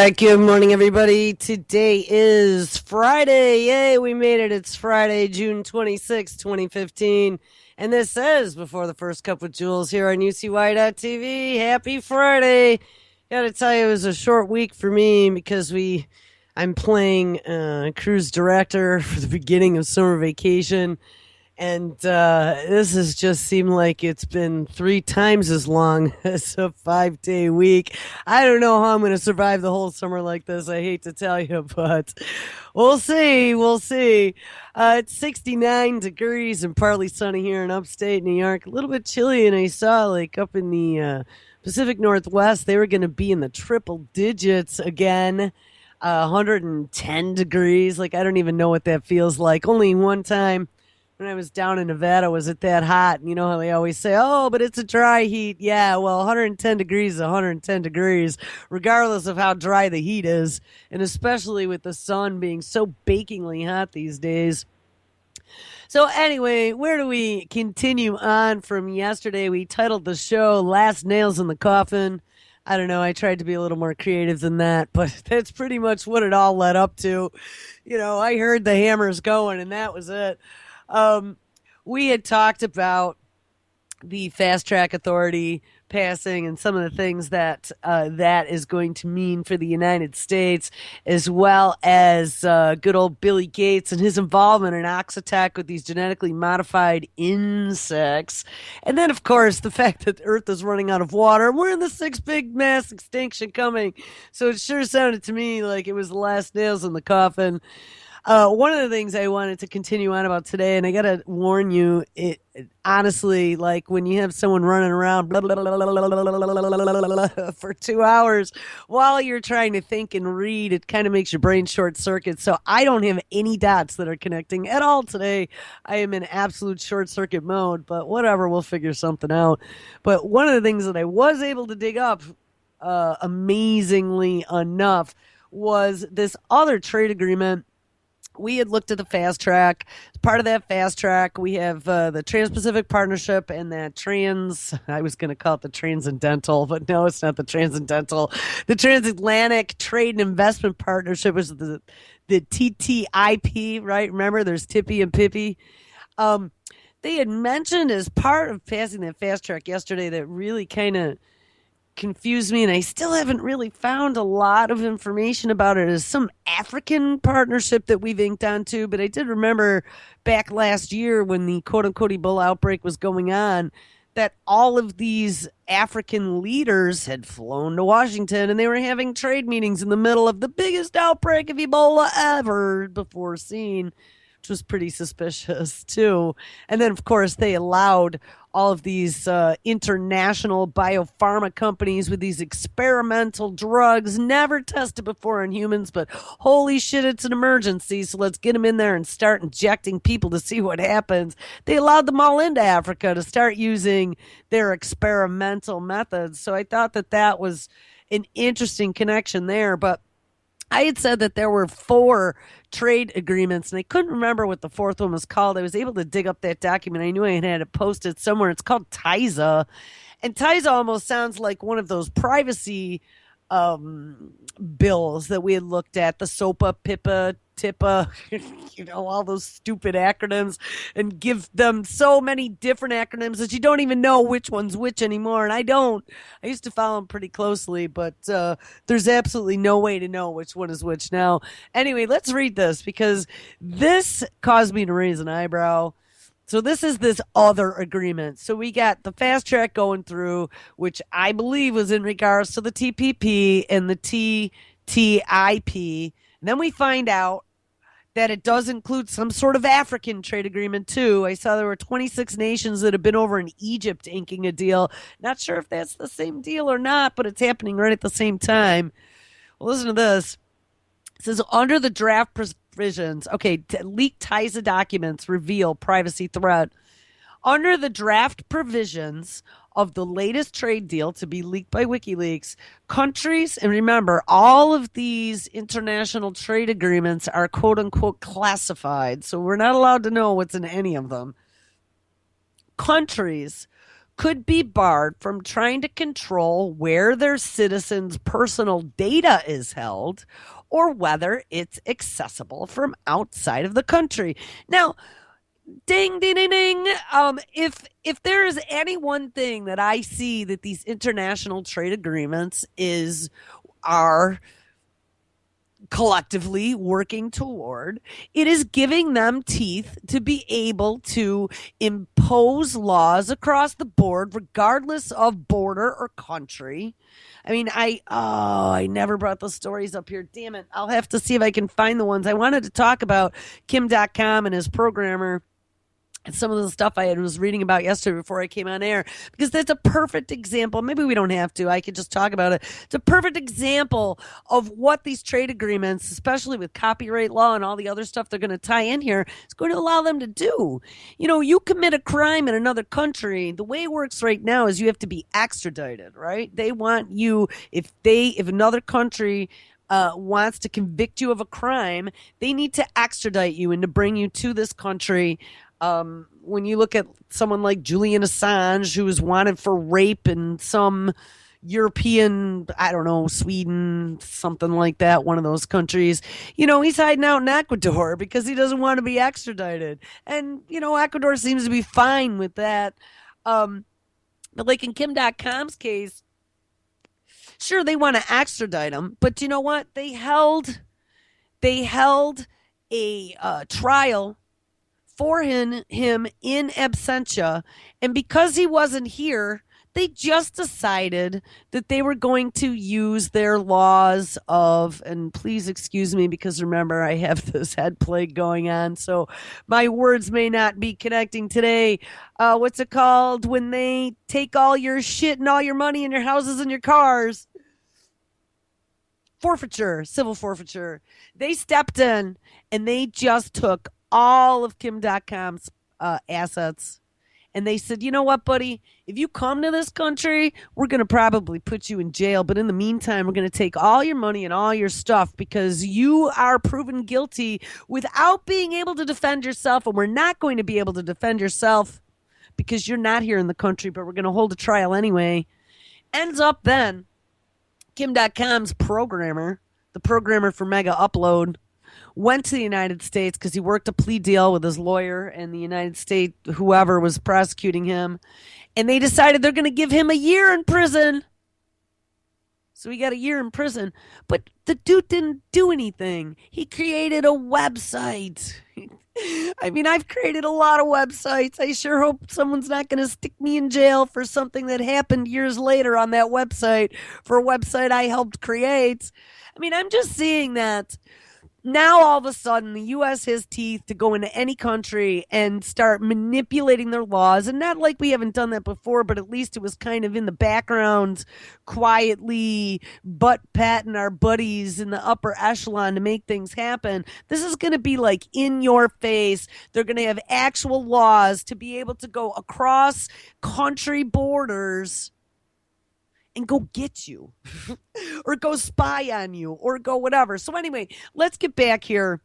right, good morning, everybody. Today is Friday. Yay, we made it. It's Friday, June 26, 2015. And this is Before the First Cup with Jules here on UCY.TV. Happy Friday. Gotta tell you, it was a short week for me because I'm playing cruise director for the beginning of summer vacation. And this has just seemed like it's been 3 times as long as a 5-day week. I don't know how I'm going to survive the whole summer like this. I hate to tell you, but we'll see. We'll see. It's 69 degrees and partly sunny here in upstate New York. A little bit chilly, and I saw like up in the Pacific Northwest, they were going to be in the triple digits again. 110 degrees. Like, I don't even know what that feels like. Only one time when I was down in Nevada was it that hot. And you know how they always say, oh, but it's a dry heat. Yeah, well, 110 degrees is 110 degrees, regardless of how dry the heat is. And especially with the sun being so bakingly hot these days. So anyway, where do we continue on from yesterday? We titled the show Last Nails in the Coffin. I don't know. I tried to be a little more creative than that, but that's pretty much what it all led up to. You know, I heard the hammers going, and that was it. We had talked about the fast track authority passing and some of the things that that is going to mean for the United States, as well as good old Billy Gates and his involvement in Oxitec with these genetically modified insects. And then, of course, the fact that the Earth is running out of water. We're in the sixth big mass extinction coming. So it sure sounded to me like it was the last nails in the coffin. One of the things I wanted to continue on about today, and I got to warn you, it honestly, like when you have someone running around blah, blah, blah, blah, blah, blah, blah, for 2 hours while you're trying to think and read, it kind of makes your brain short circuit. So I don't have any dots that are connecting at all today. I am in absolute short circuit mode, but whatever, we'll figure something out. But one of the things that I was able to dig up, amazingly enough, was this other trade agreement. We had looked at the fast track. As part of that fast track, we have the Trans-Pacific Partnership and that I was going to call it the Transcendental, but no, it's not the Transcendental. The Transatlantic Trade and Investment Partnership was the TTIP, right? Remember, there's Tippy and Pippy. They had mentioned as part of passing that fast track yesterday that really kind of confused me, and I still haven't really found a lot of information about it, as some African partnership that we've inked onto. But I did remember back last year when the quote-unquote Ebola outbreak was going on, that all of these African leaders had flown to Washington and they were having trade meetings in the middle of the biggest outbreak of Ebola ever before seen, which was pretty suspicious too. And then, of course, they allowed all of these international biopharma companies with these experimental drugs never tested before in humans, but holy shit, it's an emergency, so let's get them in there and start injecting people to see what happens. They allowed them all into Africa to start using their experimental methods. So I thought that that was an interesting connection there. But I had said that there were 4 trade agreements, and I couldn't remember what the 4th one was called. I was able to dig up that document. I knew I had it posted somewhere. It's called TISA, and TISA almost sounds like one of those privacy bills that we had looked at, the SOPA, PIPA, TIPA, all those stupid acronyms, and give them so many different acronyms that you don't even know which one's which anymore. And I don't. I used to follow them pretty closely, but there's absolutely no way to know which one is which now. Anyway, let's read this because this caused me to raise an eyebrow. So this is this other agreement. So we got the fast track going through, which I believe was in regards to the TPP and the TTIP. And then we find out that it does include some sort of African trade agreement too. I saw there were 26 nations that have been over in Egypt inking a deal. Not sure if that's the same deal or not, but it's happening right at the same time. Well, listen to this. It says, under the draft provisions, leaked TISA documents reveal privacy threat. Under the draft provisions of the latest trade deal to be leaked by WikiLeaks, countries, and remember, all of these international trade agreements are quote-unquote classified, so we're not allowed to know what's in any of them. Countries could be barred from trying to control where their citizens' personal data is held or whether it's accessible from outside of the country. Now, ding, ding, ding, ding. If there is any one thing that I see that these international trade agreements are collectively working toward, it is giving them teeth to be able to impose laws across the board, regardless of border or country. I mean, I never brought the stories up here. Damn it. I'll have to see if I can find the ones. I wanted to talk about Kim.com and his programmer. Some of the stuff I was reading about yesterday before I came on air, because that's a perfect example. Maybe we don't have to. I could just talk about it. It's a perfect example of what these trade agreements, especially with copyright law and all the other stuff they're going to tie in here, is going to allow them to do. You know, you commit a crime in another country. The way it works right now is you have to be extradited, right? They want you, if another country wants to convict you of a crime, they need to extradite you and to bring you to this country. When you look at someone like Julian Assange, who was wanted for rape in some European, I don't know, Sweden, something like that, one of those countries, you know, he's hiding out in Ecuador because he doesn't want to be extradited. And, you know, Ecuador seems to be fine with that. But like in Kim.com's case, sure, they want to extradite him, but you know what? They held a trial for him in absentia, and because he wasn't here, they just decided that they were going to use their laws of, and please excuse me because remember I have this head plague going on, so my words may not be connecting today. What's it called when they take all your shit and all your money and your houses and your cars? Forfeiture, civil forfeiture. They stepped in and they just took all of Kim.com's assets. And they said, you know what, buddy? If you come to this country, we're going to probably put you in jail. But in the meantime, we're going to take all your money and all your stuff because you are proven guilty without being able to defend yourself. And we're not going to be able to defend yourself because you're not here in the country, but we're going to hold a trial anyway. Ends up then, Kim.com's programmer, the programmer for Mega Upload, went to the United States because he worked a plea deal with his lawyer and the United States, whoever was prosecuting him. And they decided they're going to give him a year in prison. So he got a year in prison. But the dude didn't do anything. He created a website. I mean, I've created a lot of websites. I sure hope someone's not going to stick me in jail for something that happened years later on that website, for a website I helped create. I mean, I'm just seeing that now all of a sudden the U.S. has teeth to go into any country and start manipulating their laws. And not like we haven't done that before, but at least it was kind of in the background, quietly butt patting our buddies in the upper echelon to make things happen. This is going to be like in your face. They're going to have actual laws to be able to go across country borders and go get you or go spy on you or go whatever. So anyway, let's get back here.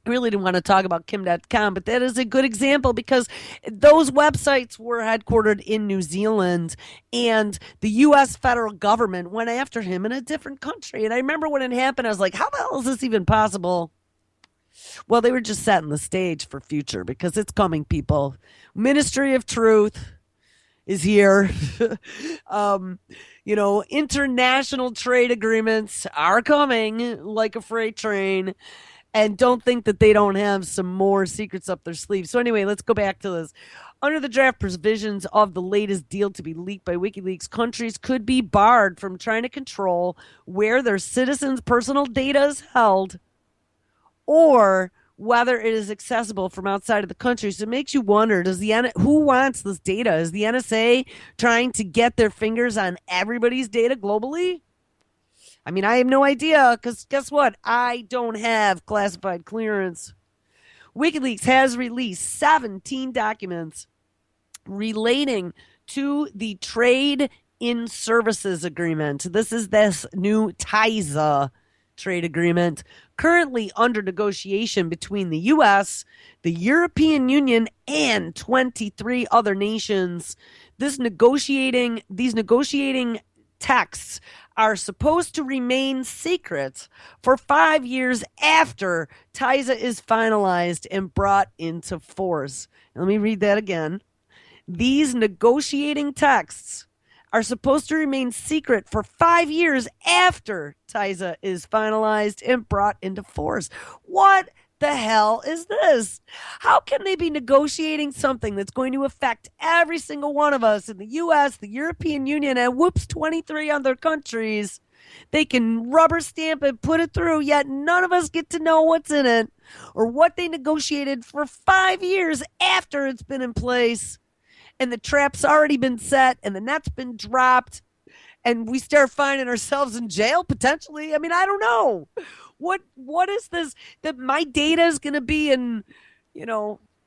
I really didn't want to talk about Kim.com, but that is a good example because those websites were headquartered in New Zealand and the U.S. federal government went after him in a different country. And I remember when it happened, I was like, how the hell is this even possible? Well, they were just setting the stage for future because it's coming, people. Ministry of Truth is here. You know, international trade agreements are coming like a freight train. And don't think that they don't have some more secrets up their sleeve. So anyway, let's go back to this. Under the draft provisions of the latest deal to be leaked by WikiLeaks, countries could be barred from trying to control where their citizens' personal data is held or whether it is accessible from outside of the country. So it makes you wonder, who wants this data? Is the NSA trying to get their fingers on everybody's data globally? I mean, I have no idea, because guess what? I don't have classified clearance. WikiLeaks has released 17 documents relating to the Trade in Services Agreement. This is this new TISA trade agreement currently under negotiation between the U.S., the European Union, and 23 other nations. These negotiating texts are supposed to remain secret for 5 years after TISA is finalized and brought into force. Let me read that again. These negotiating texts are supposed to remain secret for 5 years after TISA is finalized and brought into force. What the hell is this? How can they be negotiating something that's going to affect every single one of us in the U.S., the European Union, and 23 other countries? They can rubber stamp and put it through, yet none of us get to know what's in it or what they negotiated for 5 years after it's been in place. And the trap's already been set and the net's been dropped and we start finding ourselves in jail potentially. I mean, I don't know. What is this that my data is going to be in,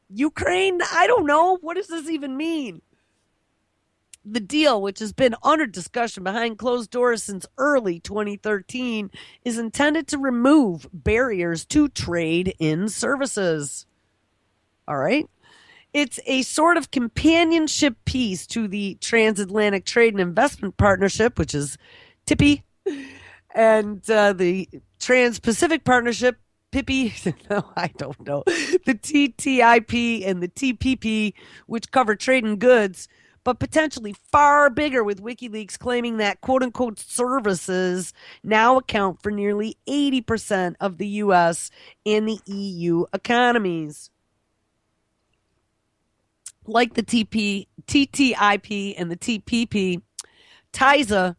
Ukraine? I don't know. What does this even mean? The deal, which has been under discussion behind closed doors since early 2013, is intended to remove barriers to trade in services. All right. It's a sort of companionship piece to the Transatlantic Trade and Investment Partnership, which is TIPI, and the Trans-Pacific Partnership, PIPI, no, I don't know, the TTIP and the TPP, which cover trade in goods, but potentially far bigger, with WikiLeaks claiming that quote-unquote services now account for nearly 80% of the U.S. and the EU economies. Like the TTIP and the TPP, TISA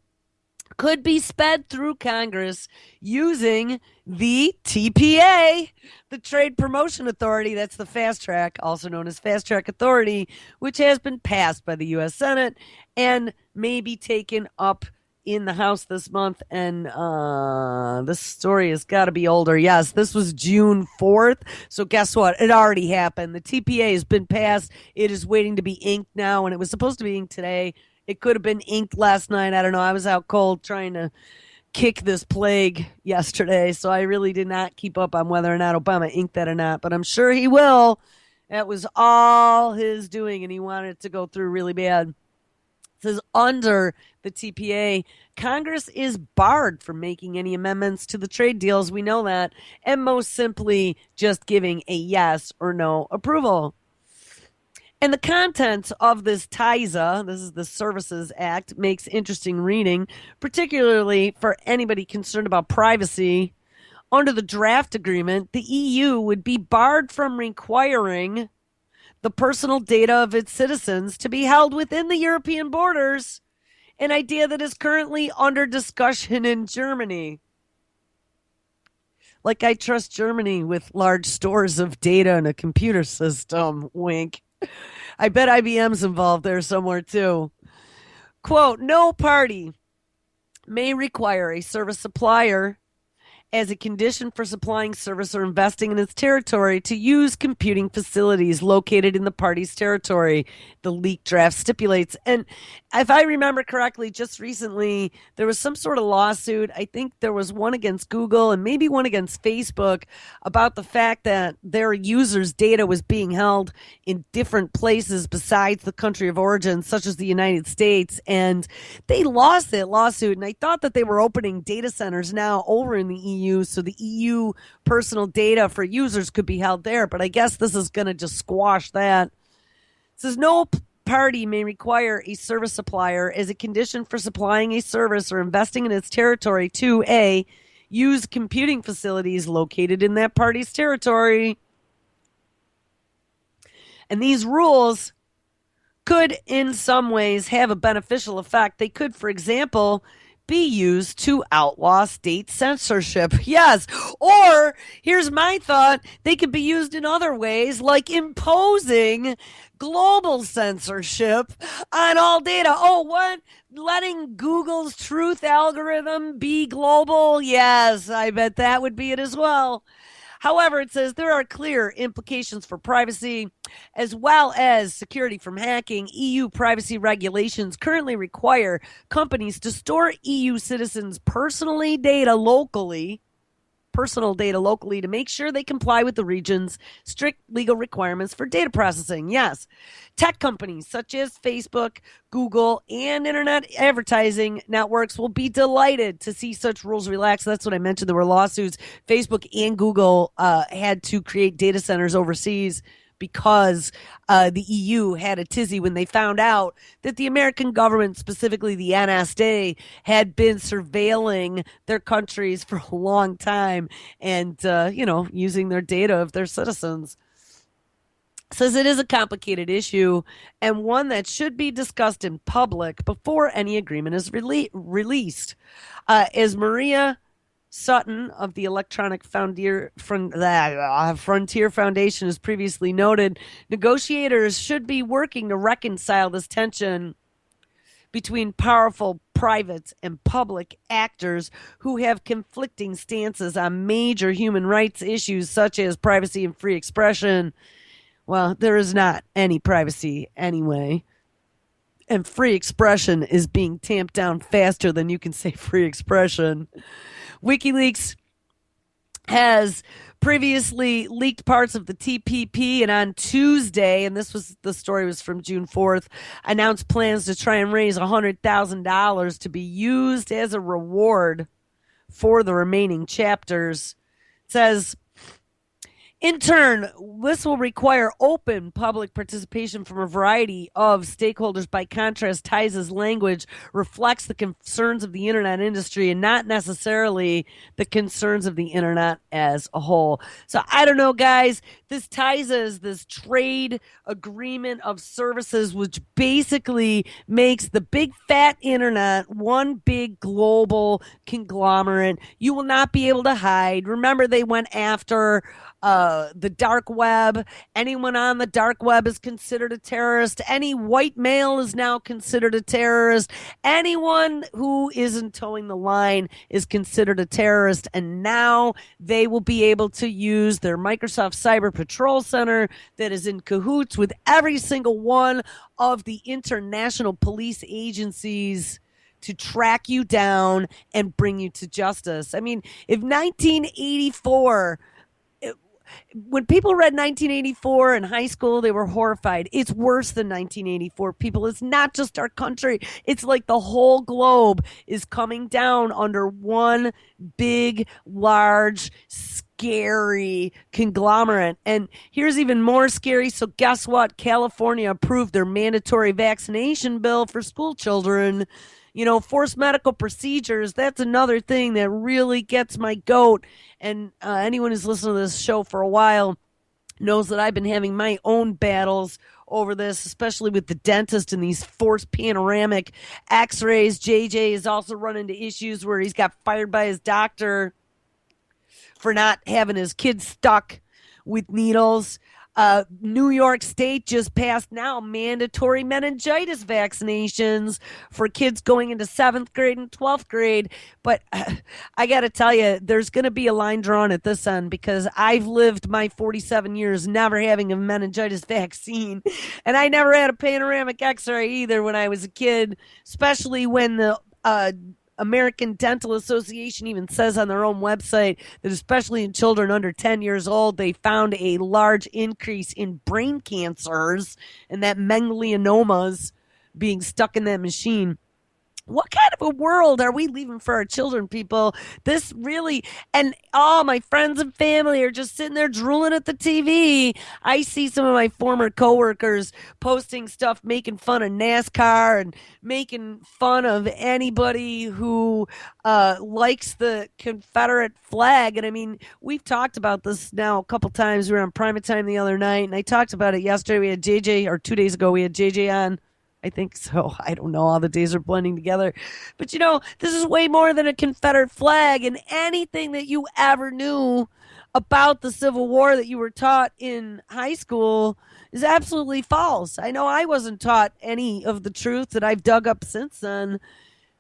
could be sped through Congress using the TPA, the Trade Promotion Authority. That's the fast track, also known as Fast Track Authority, which has been passed by the U.S. Senate and may be taken up in the House this month. And this story has got to be older. Yes, this was June 4th. So guess what? It already happened. The TPA has been passed. It is waiting to be inked now, and it was supposed to be inked today. It could have been inked last night. I don't know. I was out cold trying to kick this plague yesterday, so I really did not keep up on whether or not Obama inked that or not, but I'm sure he will. That was all his doing, and he wanted it to go through really bad. It says under the TPA, Congress is barred from making any amendments to the trade deals. We know that. And most simply just giving a yes or no approval. And the contents of this TISA, this is the Services Act, makes interesting reading, particularly for anybody concerned about privacy. Under the draft agreement, the EU would be barred from requiring the personal data of its citizens to be held within the European borders, an idea that is currently under discussion in Germany. Like I trust Germany with large stores of data and a computer system, wink. I bet IBM's involved there somewhere too. Quote, no party may require a service supplier as a condition for supplying service or investing in its territory to use computing facilities located in the party's territory, the leaked draft stipulates. And if I remember correctly, just recently, there was some sort of lawsuit. I think there was one against Google and maybe one against Facebook about the fact that their users' data was being held in different places besides the country of origin, such as the United States. And they lost that lawsuit. And I thought that they were opening data centers now over in the EU, so the EU personal data for users could be held there. But I guess this is going to just squash that. It says no party may require a service supplier as a condition for supplying a service or investing in its territory to A, use computing facilities located in that party's territory. And these rules could in some ways have a beneficial effect. They could, for example, be used to outlaw state censorship. Yes. Or here's my thought. They could be used in other ways, like imposing global censorship on all data. Oh, what? Letting Google's truth algorithm be global? Yes, I bet that would be it as well. However, it says there are clear implications for privacy as well as security from hacking. EU privacy regulations currently require companies to store EU citizens' personal data locally personal data locally to make sure they comply with the region's strict legal requirements for data processing. Yes, tech companies such as Facebook, Google, and internet advertising networks will be delighted to see such rules relaxed. That's what I mentioned. There were lawsuits. Facebook and Google had to create data centers overseas because the EU had a tizzy when they found out that the American government, specifically the NSA, had been surveilling their countries for a long time and, using their data of their citizens. Says it is a complicated issue and one that should be discussed in public before any agreement is released. As Maria Sutton of the Electronic Frontier Foundation has previously noted, negotiators should be working to reconcile this tension between powerful private and public actors who have conflicting stances on major human rights issues such as privacy and free expression. Well, there is not any privacy anyway. And free expression is being tamped down faster than you can say free expression. WikiLeaks has previously leaked parts of the TPP, and on Tuesday, and the story was from June 4th, announced plans to try and raise $100,000 to be used as a reward for the remaining chapters. It says, in turn, this will require open public participation from a variety of stakeholders. By contrast, TISA's language reflects the concerns of the internet industry and not necessarily the concerns of the internet as a whole. So I don't know, guys. This TISA is this trade agreement of services, which basically makes the big fat internet one big global conglomerate. You will not be able to hide. Remember, they went after the dark web. Anyone on the dark web is considered a terrorist. Any white male is now considered a terrorist. Anyone who isn't towing the line is considered a terrorist. And now they will be able to use their Microsoft Cyber Patrol Center that is in cahoots with every single one of the international police agencies to track you down and bring you to justice. I mean, if 1984... when people read 1984 in high school, they were horrified. It's worse than 1984, people. It's not just our country. It's like the whole globe is coming down under one big, large, scary conglomerate. And here's even more scary. So guess what? California approved their mandatory vaccination bill for school children. Forced medical procedures, that's another thing that really gets my goat. And anyone who's listened to this show for a while knows that I've been having my own battles over this, especially with the dentist and these forced panoramic x-rays. JJ has also run into issues where he's got fired by his doctor for not having his kids stuck with needles. New York State just passed now mandatory meningitis vaccinations for kids going into 7th grade and 12th grade. But I got to tell you, there's going to be a line drawn at this end because I've lived my 47 years never having a meningitis vaccine. And I never had a panoramic x-ray either when I was a kid, especially when the American Dental Association even says on their own website that especially in children under 10 years old, they found a large increase in brain cancers and that melaniomas being stuck in that machine. What kind of a world are we leaving for our children, people? This really, and all my friends and family are just sitting there drooling at the TV. I see some of my former coworkers posting stuff, making fun of NASCAR and making fun of anybody who likes the Confederate flag. And I mean, we've talked about this now a couple times. We were on Prime Time the other night, and I talked about it yesterday. We had JJ, or 2 days ago, we had JJ on. I think so. I don't know. All the days are blending together. But, this is way more than a Confederate flag. And anything that you ever knew about the Civil War that you were taught in high school is absolutely false. I know I wasn't taught any of the truth that I've dug up since then.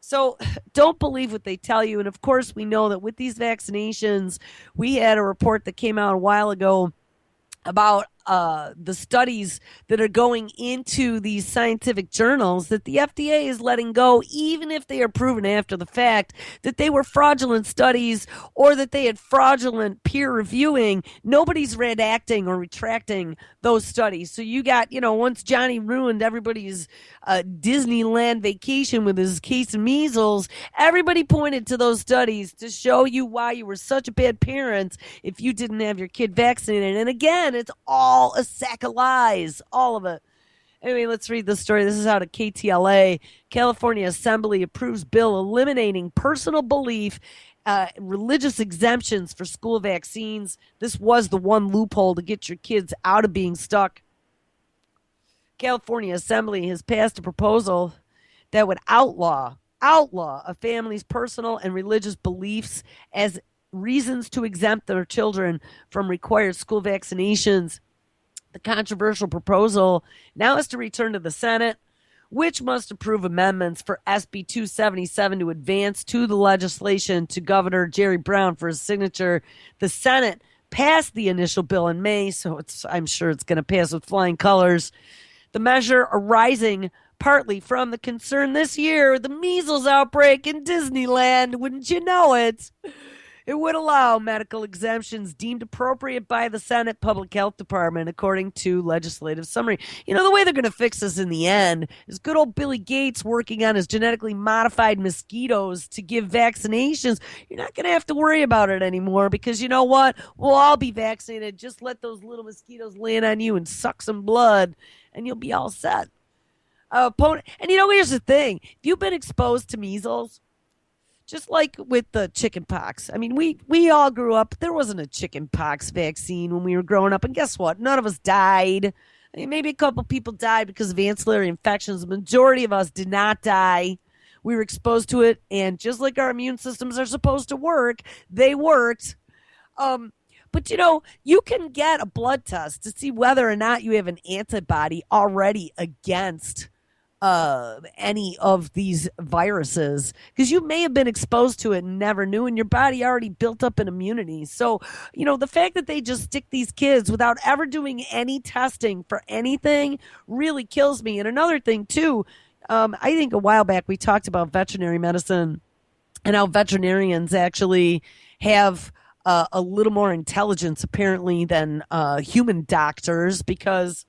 So don't believe what they tell you. And, of course, we know that with these vaccinations, we had a report that came out a while ago about the studies that are going into these scientific journals that the FDA is letting go, even if they are proven after the fact that they were fraudulent studies or that they had fraudulent peer reviewing. Nobody's redacting or retracting those studies. So you got, once Johnny ruined everybody's Disneyland vacation with his case of measles, everybody pointed to those studies to show you why you were such a bad parent if you didn't have your kid vaccinated. And again, it's all a sack of lies, all of it. Anyway, let's read the story. This is out of KTLA. California Assembly approves bill eliminating personal belief, religious exemptions for school vaccines. This was the one loophole to get your kids out of being stuck. California Assembly has passed a proposal that would outlaw a family's personal and religious beliefs as reasons to exempt their children from required school vaccinations. The controversial proposal now has to return to the Senate, which must approve amendments for SB 277 to advance to the legislation to Governor Jerry Brown for his signature. The Senate passed the initial bill in May, so I'm sure it's going to pass with flying colors. The measure arising partly from the concern this year, the measles outbreak in Disneyland, wouldn't you know it? It would allow medical exemptions deemed appropriate by the Senate Public Health Department, according to legislative summary. The way they're going to fix this in the end is good old Billy Gates working on his genetically modified mosquitoes to give vaccinations. You're not going to have to worry about it anymore because you know what? We'll all be vaccinated. Just let those little mosquitoes land on you and suck some blood, and you'll be all set. And here's the thing. If you've been exposed to measles, just like with the chicken pox. I mean, we all grew up. There wasn't a chicken pox vaccine when we were growing up. And guess what? None of us died. I mean, maybe a couple people died because of ancillary infections. The majority of us did not die. We were exposed to it. And just like our immune systems are supposed to work, they worked. But, you can get a blood test to see whether or not you have an antibody already against any of these viruses, because you may have been exposed to it and never knew, and your body already built up an immunity. So, the fact that they just stick these kids without ever doing any testing for anything really kills me. And another thing, too, I think a while back we talked about veterinary medicine and how veterinarians actually have a little more intelligence, apparently, than human doctors, because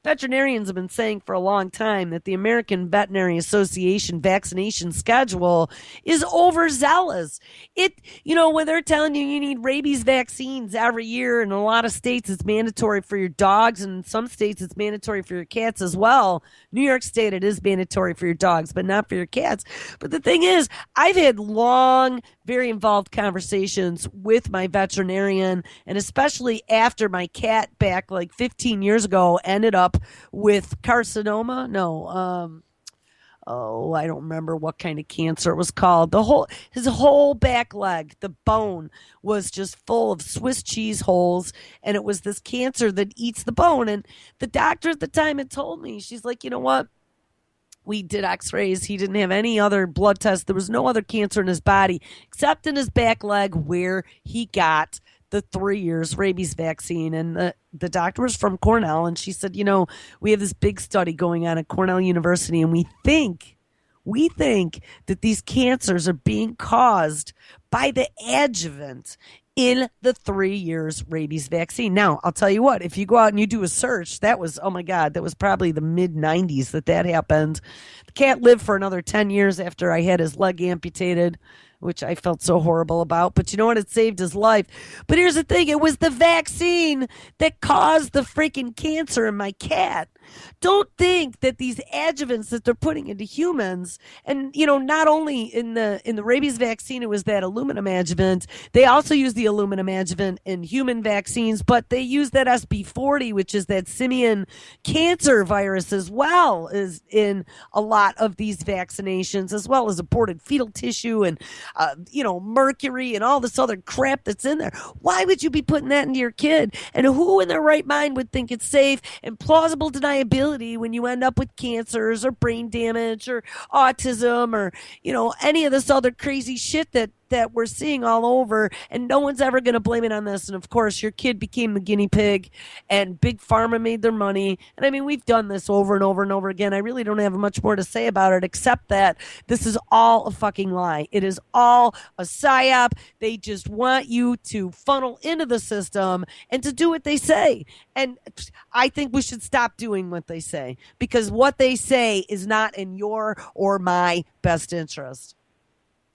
veterinarians have been saying for a long time that the American Veterinary Association vaccination schedule is overzealous. When they're telling you need rabies vaccines every year, in a lot of states it's mandatory for your dogs, and in some states it's mandatory for your cats as well. New York State, it is mandatory for your dogs, but not for your cats. But the thing is, I've had long, very involved conversations with my veterinarian, and especially after my cat back like 15 years ago ended up with carcinoma. I don't remember what kind of cancer it was called. His whole back leg, the bone was just full of Swiss cheese holes, and it was this cancer that eats the bone. And the doctor at the time had told me, she's like, you know what? We did x-rays. He didn't have any other blood tests. There was no other cancer in his body except in his back leg where he got the 3 years rabies vaccine. And the doctor was from Cornell, and she said, we have this big study going on at Cornell University, and we think that these cancers are being caused by the adjuvant in the 3 years rabies vaccine. Now, I'll tell you what, if you go out and you do a search, that was, oh my God, that was probably the mid-90s that happened. The cat lived for another 10 years after I had his leg amputated, which I felt so horrible about. But you know what? It saved his life. But here's the thing. It was the vaccine that caused the freaking cancer in my cat. Don't think that these adjuvants that they're putting into humans, and not only in the rabies vaccine, it was that aluminum adjuvant. They also use the aluminum adjuvant in human vaccines, but they use that SB40, which is that simian cancer virus, as well as in a lot of these vaccinations, as well as aborted fetal tissue and mercury and all this other crap that's in there. Why would you be putting that into your kid? And who in their right mind would think it's safe and plausible deniability when you end up with cancers or brain damage or autism or any of this other crazy shit that that we're seeing all over, and no one's ever going to blame it on this. And of course, your kid became the guinea pig, and Big Pharma made their money. And I mean, we've done this over and over and over again. I really don't have much more to say about it, except that this is all a fucking lie. It is all a psyop. They just want you to funnel into the system and to do what they say. And I think we should stop doing what they say, because what they say is not in your or my best interest.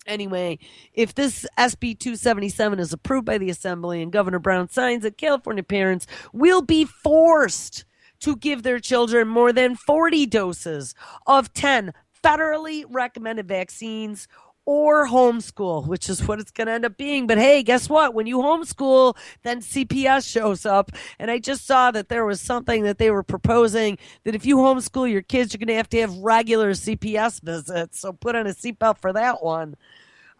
Anyway, if this SB 277 is approved by the Assembly and Governor Brown signs it, California parents will be forced to give their children more than 40 doses of 10 federally recommended vaccines or homeschool, which is what it's going to end up being. But hey, guess what? When you homeschool, then CPS shows up. And I just saw that there was something that they were proposing that if you homeschool your kids, you're going to have regular CPS visits. So put on a seatbelt for that one.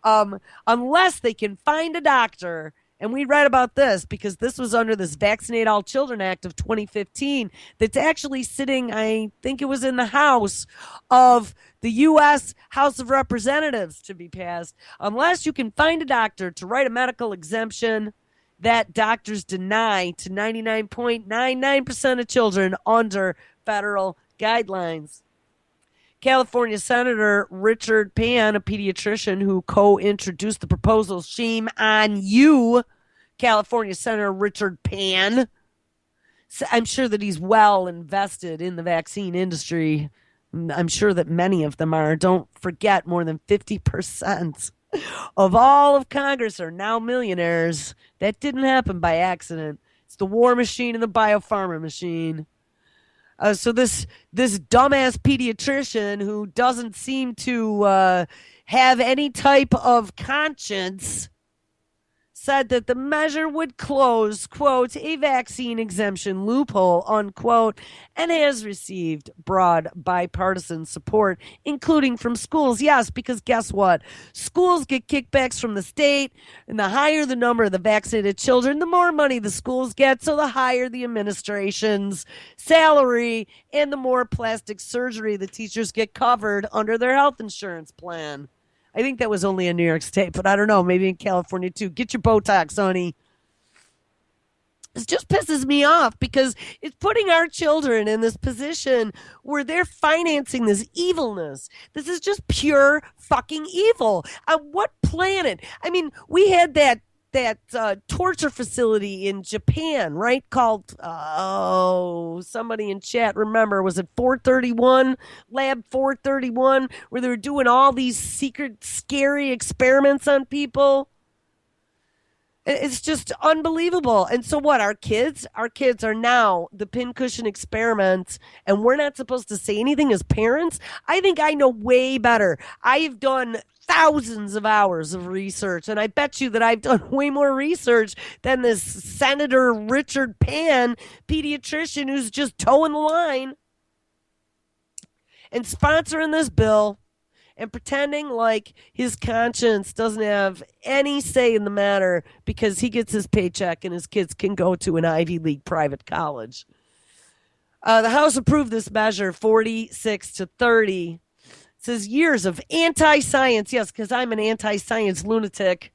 Unless they can find a doctor. And we read about this because this was under this Vaccinate All Children Act of 2015 that's actually sitting, I think it was in the House of the U.S. House of Representatives to be passed. Unless you can find a doctor to write a medical exemption that doctors deny to 99.99% of children under federal guidelines. California Senator Richard Pan, a pediatrician who co-introduced the proposal, shame on you, California Senator Richard Pan. So I'm sure that he's well invested in the vaccine industry. I'm sure that many of them are. Don't forget, more than 50% of all of Congress are now millionaires. That didn't happen by accident. It's the war machine and the biopharma machine. So this dumbass pediatrician who doesn't seem to have any type of conscience said that the measure would close, quote, a vaccine exemption loophole, unquote, and has received broad bipartisan support, including from schools. Yes, because guess what? Schools get kickbacks from the state, and the higher the number of the vaccinated children, the more money the schools get, so the higher the administration's salary, and the more plastic surgery the teachers get covered under their health insurance plan. I think that was only in New York State, but I don't know, maybe in California too. Get your Botox, honey. It just pisses me off because it's putting our children in this position where they're financing this evilness. This is just pure fucking evil. On what planet? I mean, we had that torture facility in Japan, right? Called, somebody in chat, remember, was it 431? Lab 431, where they were doing all these secret, scary experiments on people. It's just unbelievable. And so what? Our kids are now the pincushion experiments, and we're not supposed to say anything as parents? I think I know way better. I've done thousands of hours of research, and I bet you that I've done way more research than this Senator Richard Pan, pediatrician, who's just towing the line and sponsoring this bill and pretending like his conscience doesn't have any say in the matter because he gets his paycheck and his kids can go to an Ivy League private college. The House approved this measure 46-30. It says years of anti-science, yes, because I'm an anti-science lunatic.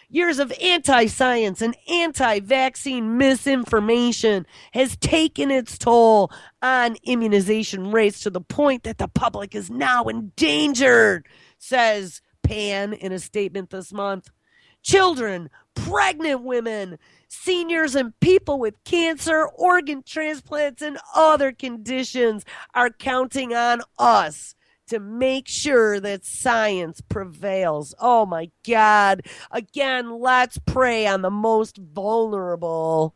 Years of anti-science and anti-vaccine misinformation has taken its toll on immunization rates to the point that the public is now endangered, says Pan in a statement this month. Children, pregnant women, seniors, and people with cancer, organ transplants, and other conditions are counting on us to make sure that science prevails. Oh my God. Again, let's prey on the most vulnerable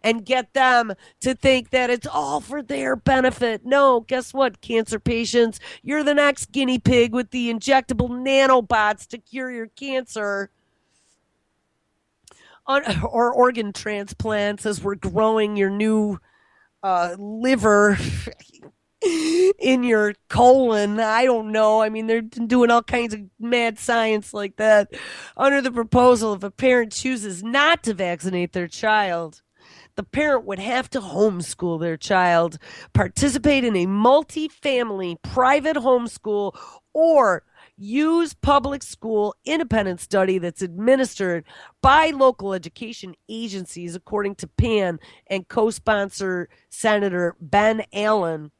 and get them to think that it's all for their benefit. No, guess what, cancer patients? You're the next guinea pig with the injectable nanobots to cure your cancer. Or organ transplants as we're growing your new liver in your colon. I don't know. I mean, they're doing all kinds of mad science like that. Under the proposal, if a parent chooses not to vaccinate their child, the parent would have to homeschool their child, participate in a multi-family private homeschool, or use public school independent study that's administered by local education agencies, according to PAN and co-sponsor Senator Ben Allen,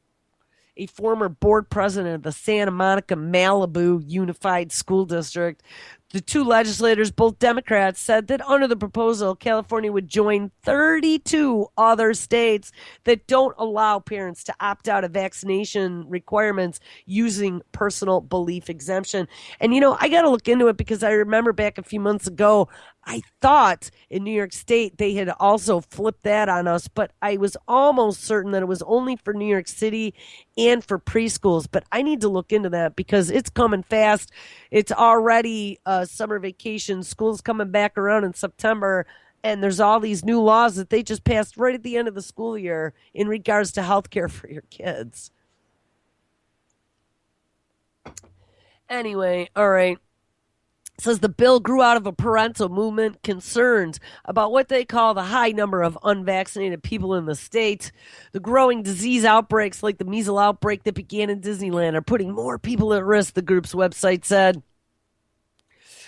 a former board president of the Santa Monica Malibu Unified School District. The two legislators, both Democrats, said that under the proposal, California would join 32 other states that don't allow parents to opt out of vaccination requirements using personal belief exemption. And, I got to look into it because I remember back a few months ago, I thought in New York State they had also flipped that on us, but I was almost certain that it was only for New York City and for preschools. But I need to look into that because it's coming fast. It's already summer vacation. School's coming back around in September, and there's all these new laws that they just passed right at the end of the school year in regards to health care for your kids. Anyway, all right. Says the bill grew out of a parental movement concerned about what they call the high number of unvaccinated people in the state. The growing disease outbreaks like the measles outbreak that began in Disneyland are putting more people at risk, the group's website said.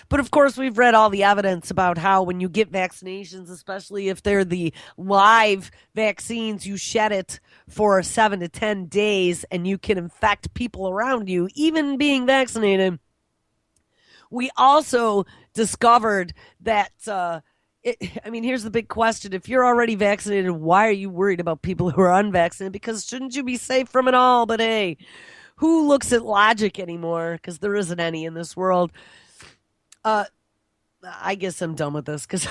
But of course, we've read all the evidence about how when you get vaccinations, especially if they're the live vaccines, you shed it for 7 to 10 days and you can infect people around you, even being vaccinated. We also discovered that, here's the big question. If you're already vaccinated, why are you worried about people who are unvaccinated? Because shouldn't you be safe from it all? But hey, who looks at logic anymore? Because there isn't any in this world. I guess I'm done with this because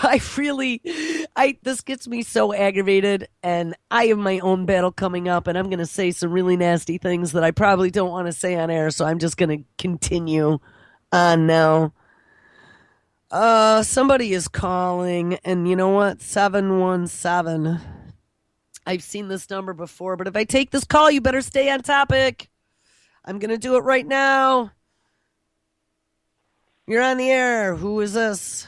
this gets me so aggravated, and I have my own battle coming up, and I'm going to say some really nasty things that I probably don't want to say on air, so I'm just going to continue on now. Somebody is calling, and you know what? 717. I've seen this number before, but if I take this call, you better stay on topic. I'm going to do it right now. You're on the air. Who is this?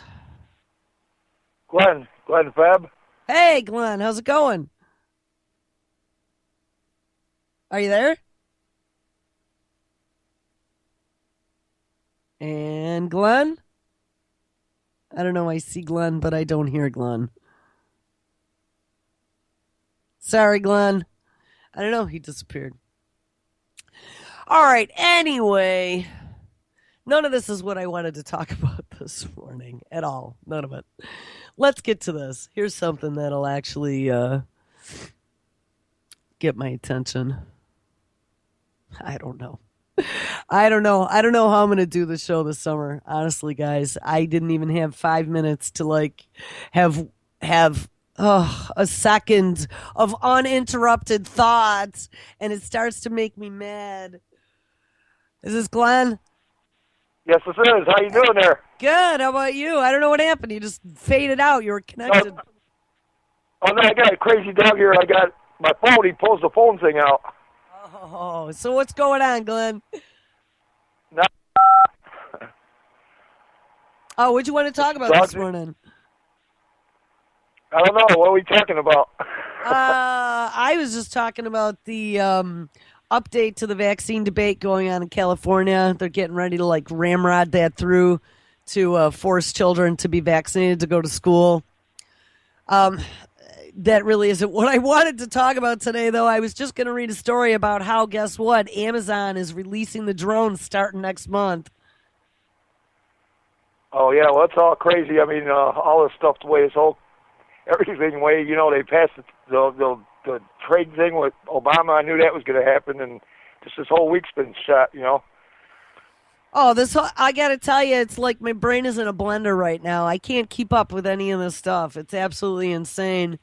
Glenn Fab. Hey, Glenn. How's it going? Are you there? And Glenn? I don't know. I see Glenn, but I don't hear Glenn. Sorry, Glenn. I don't know. He disappeared. All right. Anyway, none of this is what I wanted to talk about this morning at all. None of it. Let's get to this. Here's something that'll actually get my attention. I don't know how I'm going to do the show this summer. Honestly, guys, I didn't even have 5 minutes to have a second of uninterrupted thoughts, and it starts to make me mad. Is this Glenn? Yes, this is. How you doing there? Good. How about you? I don't know what happened. You just faded out. You were connected. Oh, no, I got a crazy dog here. I got my phone. He pulls the phone thing out. Oh, so what's going on, Glenn? No. Oh, what'd you want to talk about this morning? I don't know. What are we talking about? I was just talking about the update to the vaccine debate going on in California. They're getting ready to ramrod that through to force children to be vaccinated to go to school. That really isn't what I wanted to talk about today, though. I was just going to read a story about how, guess what? Amazon is releasing the drones starting next month. Oh, yeah. Well, it's all crazy. I mean, all this stuff, the way it's all, everything way, they passed the trade thing with Obama. I knew that was going to happen, and just this whole week's been shot, Oh, I got to tell you, it's like my brain is in a blender right now. I can't keep up with any of this stuff. It's absolutely insane.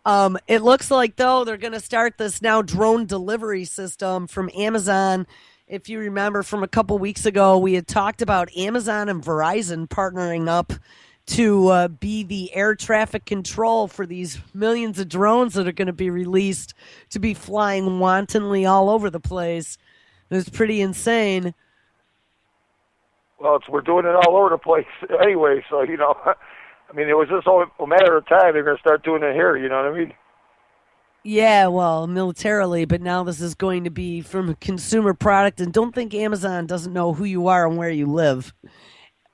It looks like, though, they're going to start this now drone delivery system from Amazon. If you remember from a couple weeks ago, we had talked about Amazon and Verizon partnering up to be the air traffic control for these millions of drones that are going to be released to be flying wantonly all over the place. It was pretty insane. Well, we're doing it all over the place anyway, so, I mean, it was just a matter of time. They're going to start doing it here, you know what I mean? Yeah, well, militarily, but now this is going to be from a consumer product. And don't think Amazon doesn't know who you are and where you live.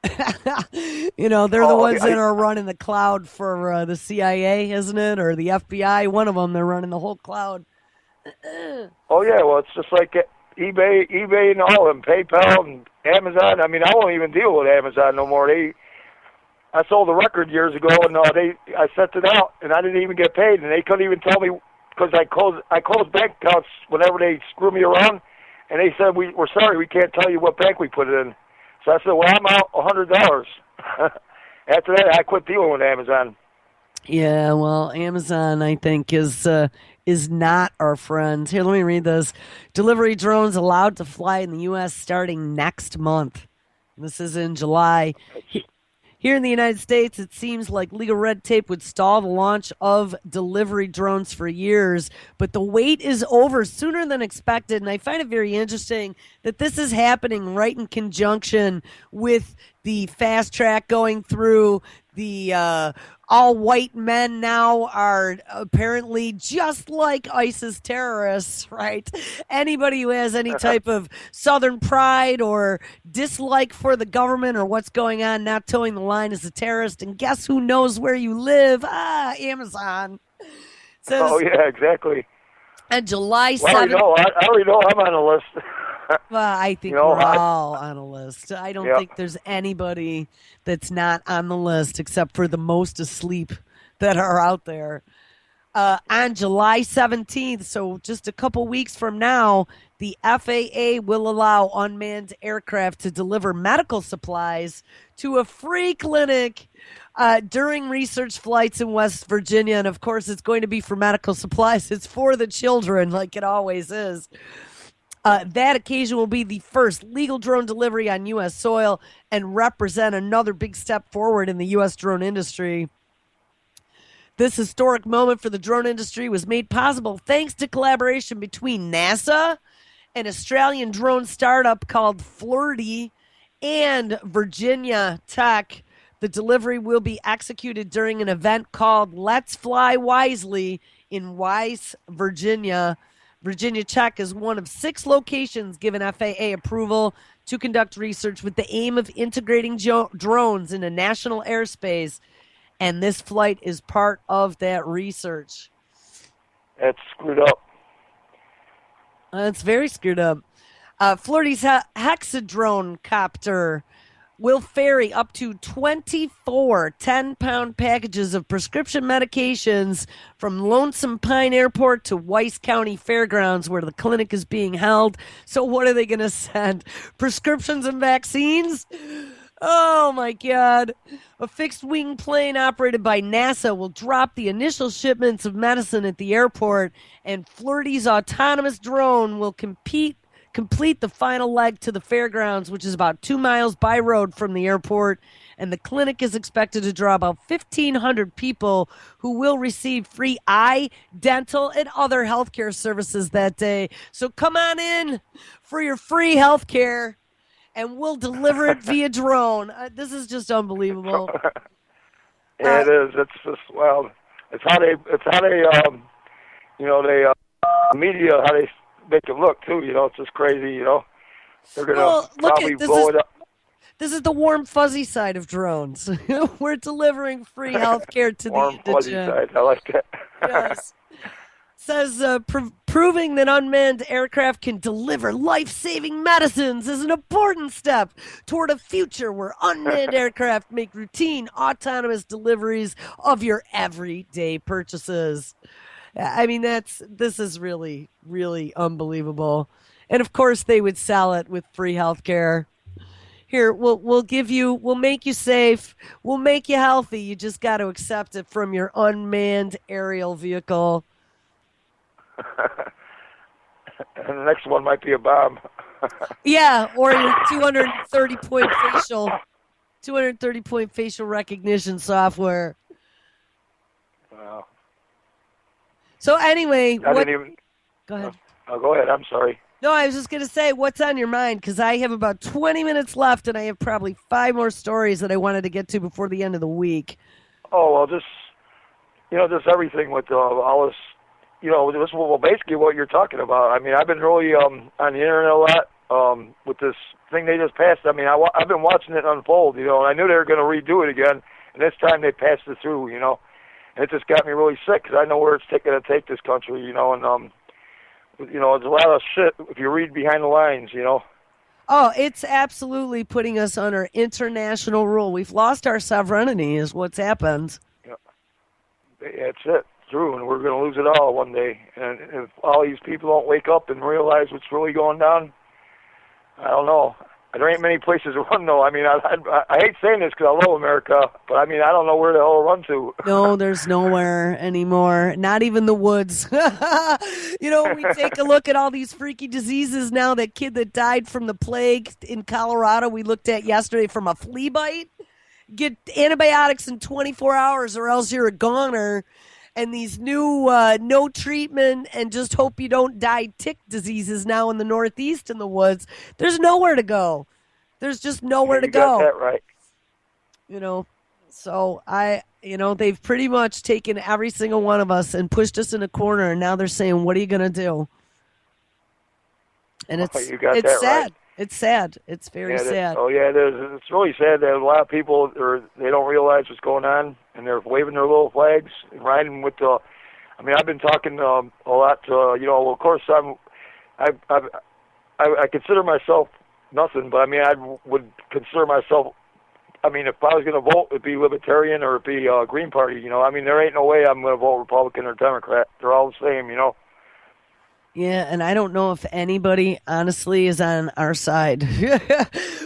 They're the Oh, ones that are running the cloud for the CIA, isn't it? Or the FBI. One of them, they're running the whole cloud. oh yeah. Well, it's just like eBay, and all of them, PayPal and Amazon. I mean, I won't even deal with Amazon no more. I sold a record years ago, and I sent it out, and I didn't even get paid, and they couldn't even tell me because I closed bank accounts whenever they screw me around, and they said we're sorry, we can't tell you what bank we put it in. So I said, well, I'm out $100. After that, I quit dealing with Amazon. Yeah, well, Amazon, I think, is not our friend. Here, let me read this. Delivery drones allowed to fly in the U.S. starting next month. This is in July. Here in the United States, it seems like legal red tape would stall the launch of delivery drones for years, but the wait is over sooner than expected. And I find it very interesting that this is happening right in conjunction with the fast track going through. The all white men now are apparently just like ISIS terrorists, right? Anybody who has any type of Southern pride or dislike for the government or what's going on, not towing the line is a terrorist. And guess who knows where you live? Amazon. It Oh says yeah, exactly. on July Well, I already 7th. know. I already know I'm on the list. Well, I you think know, we're all on a list. I don't yeah. think there's anybody that's not on the list except for the most asleep that are out there. On July 17th, so just a couple weeks from now, the FAA will allow unmanned aircraft to deliver medical supplies to a free clinic during research flights in West Virginia. And of course, it's going to be for medical supplies. It's for the children, like it always is. That occasion will be the first legal drone delivery on U.S. soil and represent another big step forward in the U.S. drone industry. This historic moment for the drone industry was made possible thanks to collaboration between NASA, an Australian drone startup called Flirty, and Virginia Tech. The delivery will be executed during an event called Let's Fly Wisely in Wise, Virginia. Virginia Tech is one of 6 locations given FAA approval to conduct research with the aim of integrating drones into national airspace. And this flight is part of that research. That's screwed up. It's very screwed up. Flirty's Hexadrone copter will ferry up to 24 10-pound packages of prescription medications from Lonesome Pine Airport to Weiss County Fairgrounds, where the clinic is being held. So, what are they going to send? Prescriptions and vaccines? Oh my God. A fixed wing plane operated by NASA will drop the initial shipments of medicine at the airport, and Flirty's autonomous drone will complete the final leg to the fairgrounds, which is about 2 miles by road from the airport. And the clinic is expected to draw about 1,500 people who will receive free eye, dental, and other healthcare services that day. So come on in for your free healthcare, and we'll deliver it via drone. This is just unbelievable. Yeah, it is. It's just well, it's how they media how they make it look too. It's just crazy. They're gonna Well, look probably at blow it up. this is the warm fuzzy side of drones. We're delivering free healthcare to the Warm fuzzy indigent. side. I like that. Yes. Says proving that unmanned aircraft can deliver life-saving medicines is an important step toward a future where unmanned aircraft make routine autonomous deliveries of your everyday purchases. I mean, this is really, really unbelievable. And of course, they would sell it with free healthcare. Here, we'll make you safe, we'll make you healthy. You just got to accept it from your unmanned aerial vehicle. And the next one might be a bomb. Yeah, or your 230 point facial recognition software. Wow. So anyway, I what? didn't even. Go ahead. Oh, go ahead. I'm sorry. No, I was just gonna say, what's on your mind? Because I have about 20 minutes left, and I have probably 5 more stories that I wanted to get to before the end of the week. Oh well, just everything with all this this is basically what you're talking about. I mean, I've been really on the internet a lot with this thing they just passed. I mean, I've been watching it unfold, and I knew they were going to redo it again, and this time they passed it through, and it just got me really sick because I know where it's going to take this country, and there's a lot of shit if you read behind the lines. Oh, it's absolutely putting us under international rule. We've lost our sovereignty, is what's happened. Yeah, that's it. True, and we're going to lose it all one day. And if all these people don't wake up and realize what's really going down, I don't know. There ain't many places to run, though. I mean, I hate saying this because I love America, but I mean, I don't know where the hell to run to. No, there's nowhere anymore. Not even the woods. We take a look at all these freaky diseases now. That kid that died from the plague in Colorado, we looked at yesterday from a flea bite. Get antibiotics in 24 hours or else you're a goner. And these new no treatment and just hope you don't die tick diseases now in the Northeast in the woods. There's nowhere to go. There's just nowhere to go. You got that right. So they've pretty much taken every single one of us and pushed us in a corner. And now they're saying, what are you going to do? And it's sad. Right. It's sad. It's very sad. It's really sad that a lot of people they don't realize what's going on, and they're waving their little flags and riding with the. I mean, I've been talking a lot to of course I consider myself nothing, but I mean I would consider myself. I mean, if I was going to vote, it'd be Libertarian or it'd be Green Party. I mean, there ain't no way I'm going to vote Republican or Democrat. They're all the same. Yeah, and I don't know if anybody, honestly, is on our side.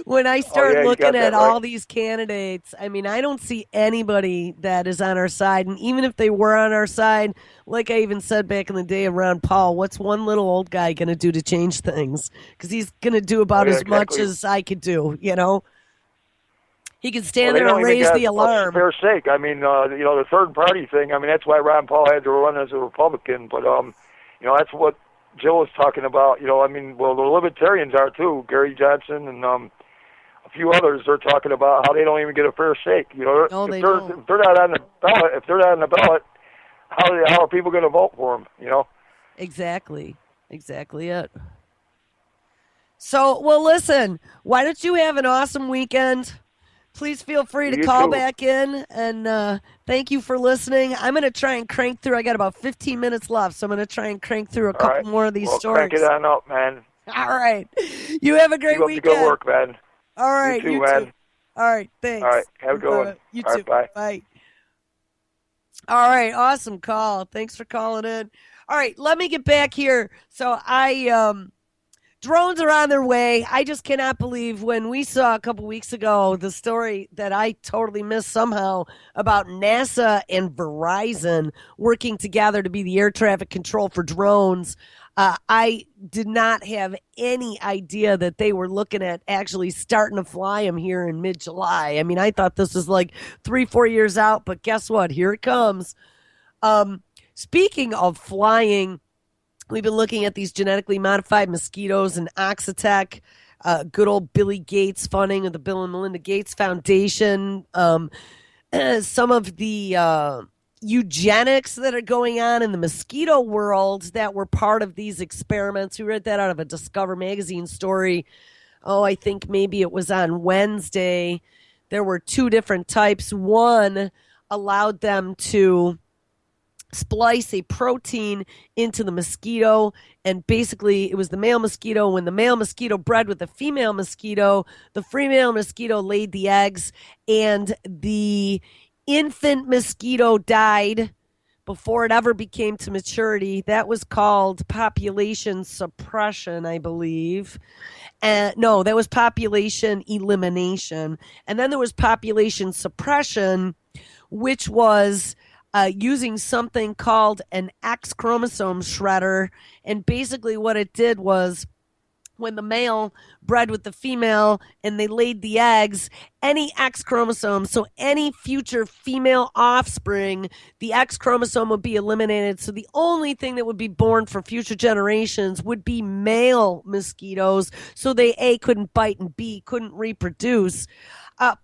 When I start looking at all these candidates, I mean, I don't see anybody that is on our side. And even if they were on our side, like I even said back in the day around Paul, what's one little old guy going to do to change things? Because he's going to do about as much as I could do, He could stand there and raise the alarm. For fair sake. I mean, the third party thing, I mean, that's why Ron Paul had to run as a Republican. But, that's what Jill was talking about, I mean, well, the Libertarians are too. Gary Johnson and a few others. They're talking about how they don't even get a fair shake. No, if they're not on the ballot, how are people going to vote for them? Exactly it. So, well, listen. Why don't you have an awesome weekend? Please feel free to call back in, and thank you for listening. I'm going to try and crank through. I got about 15 minutes left, so I'm going to try and crank through a couple more of these stories. Crank it on up, man. All right. You have a great weekend. Keep up the good work, man. All right. You too, man. All right. Thanks. All right. Have a good one. You All too. Right, bye. Bye. All right. Awesome call. Thanks for calling in. All right. Let me get back here. So drones are on their way. I just cannot believe when we saw a couple weeks ago the story that I totally missed somehow about NASA and Verizon working together to be the air traffic control for drones. I did not have any idea that they were looking at actually starting to fly them here in mid-July. I mean, I thought this was like 3-4 years out, but guess what? Here it comes. Speaking of flying, we've been looking at these genetically modified mosquitoes and Oxitec, good old Billy Gates funding of the Bill and Melinda Gates Foundation, some of the eugenics that are going on in the mosquito world that were part of these experiments. We read that out of a Discover magazine story. I think maybe it was on Wednesday. There were 2 different types. One allowed them to splice a protein into the mosquito, and basically it was the male mosquito. When the male mosquito bred with the female mosquito, the female mosquito laid the eggs, and the infant mosquito died before it ever became to maturity. That was called population suppression, I believe. No, that was population elimination. And then there was population suppression, which was using something called an X chromosome shredder. And basically what it did was when the male bred with the female and they laid the eggs, any X chromosome, so any future female offspring, the X chromosome would be eliminated. So the only thing that would be born for future generations would be male mosquitoes. So they, A, couldn't bite, and B, couldn't reproduce.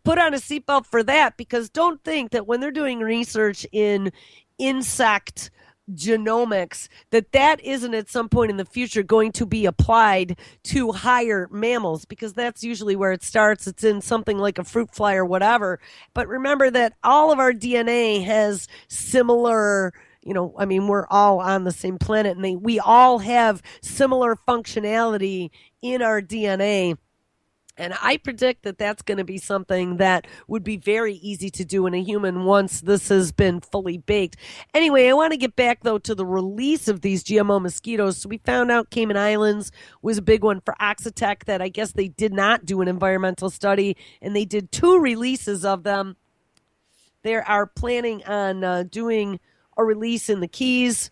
Put on a seatbelt for that, because don't think that when they're doing research in insect genomics, that isn't at some point in the future going to be applied to higher mammals, because that's usually where it starts. It's in something like a fruit fly or whatever. But remember that all of our DNA has similar, I mean, we're all on the same planet, and we all have similar functionality in our DNA. And I predict that that's going to be something that would be very easy to do in a human once this has been fully baked. Anyway, I want to get back, though, to the release of these GMO mosquitoes. So we found out Cayman Islands was a big one for Oxitec, that I guess they did not do an environmental study, and they did 2 releases of them. They are planning on doing a release in the Keys,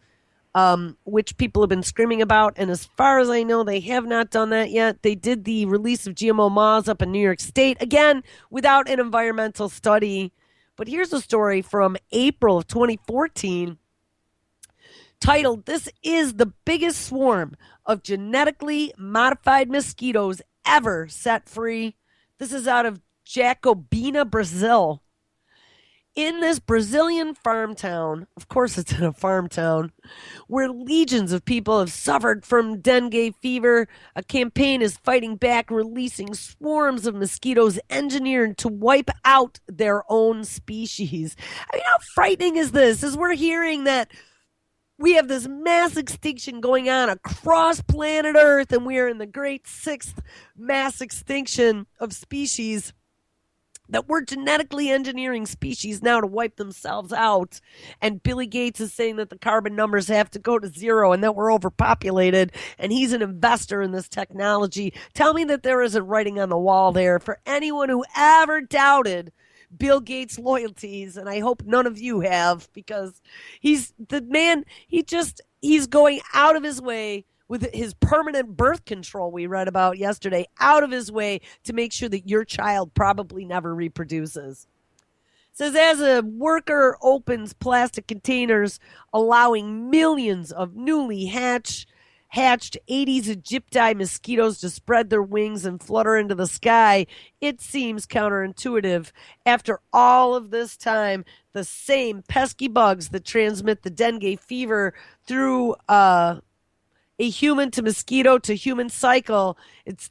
which people have been screaming about. And as far as I know, they have not done that yet. They did the release of GMO moths up in New York State, again, without an environmental study. But here's a story from April of 2014 titled, "This is the biggest swarm of genetically modified mosquitoes ever set free." This is out of Jacobina, Brazil. In this Brazilian farm town, of course it's in a farm town, where legions of people have suffered from dengue fever, a campaign is fighting back, releasing swarms of mosquitoes engineered to wipe out their own species. I mean, how frightening is this? As we're hearing that we have this mass extinction going on across planet Earth, and we are in the great 6th mass extinction of species, that we're genetically engineering species now to wipe themselves out. And Billy Gates is saying that the carbon numbers have to go to 0 and that we're overpopulated. And he's an investor in this technology. Tell me that there isn't writing on the wall there for anyone who ever doubted Bill Gates' loyalties. And I hope none of you have, because he's the man. He's going out of his way with his permanent birth control we read about yesterday, out of his way to make sure that your child probably never reproduces. It says, as a worker opens plastic containers, allowing millions of newly hatched Aedes aegypti mosquitoes to spread their wings and flutter into the sky, it seems counterintuitive. After all of this time, the same pesky bugs that transmit the dengue fever through a human to mosquito to human cycle,